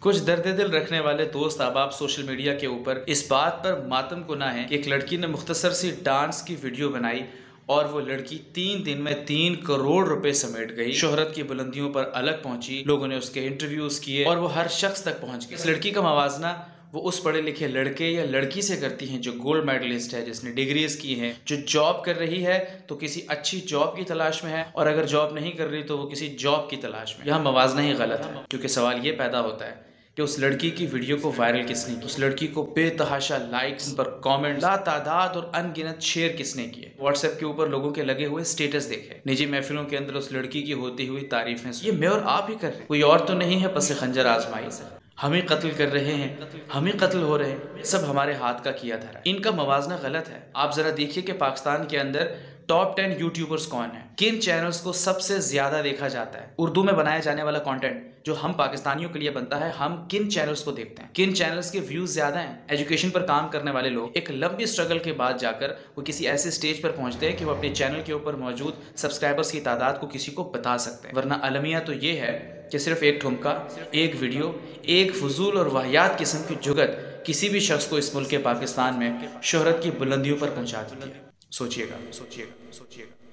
कुछ दर्द दिल रखने वाले दोस्त अहबाब सोशल मीडिया के ऊपर इस बात पर मातम गुना है कि एक लड़की ने मुख्तसर सी डांस की वीडियो बनाई और वो लड़की 3 दिन में 3 करोड़ रुपए समेट गई। शोहरत की बुलंदियों पर अलग पहुंची, लोगों ने उसके इंटरव्यूज किए और वो हर शख्स तक पहुंच गई। इस लड़की का मवाजना वो उस पढ़े लिखे लड़के या लड़की से करती हैं जो गोल्ड मेडलिस्ट है, जिसने डिग्रीज की हैं, जो जॉब कर रही है तो किसी अच्छी जॉब की तलाश में है, और अगर जॉब नहीं कर रही तो वो किसी जॉब की तलाश में। यहाँ मवाजना ही गलत है, क्योंकि सवाल ये पैदा होता है कि उस लड़की की वीडियो को वायरल किसने किया, उस लड़की को बेतहाशा लाइक्स पर कमेंट तादाद और अनगिनत शेयर किसने किए। व्हाट्सएप के ऊपर लोगों के लगे हुए स्टेटस देखे, निजी महफिलों के अंदर उस लड़की की होती हुई तारीफें, ये मैं और आप ही कर रहे हैं, कोई और तो नहीं है पस खंजर आजमाई से। हम ही कत्ल कर रहे हैं, हम ही कत्ल हो रहे हैं, सब हमारे हाथ का किया धरा। इनका मवाजना गलत है। आप जरा देखिए कि पाकिस्तान के अंदर टॉप 10 यूट्यूबर्स कौन है, किन चैनल्स को सबसे ज्यादा देखा जाता है, उर्दू में बनाया जाने वाला कंटेंट जो हम पाकिस्तानियों के लिए बनता है, हम किन चैनल्स को देखते हैं, किन चैनल्स के व्यूज ज्यादा हैं। एजुकेशन पर काम करने वाले लोग एक लंबी स्ट्रगल के बाद जाकर वो किसी ऐसे स्टेज पर पहुंचते हैं कि वो अपने चैनल के ऊपर मौजूद सब्सक्राइबर्स की तादाद को किसी को बता सकते हैं। वरना अलमिया तो ये है कि सिर्फ एक ठुमका, एक वीडियो, एक फजूल और वाहियात किस्म की जुगत किसी भी शख्स को इस मुल्क के पाकिस्तान में शोहरत की बुलंदियों पर पहुंचा देती है। सोचिएगा, सोचिएगा, सोचिएगा।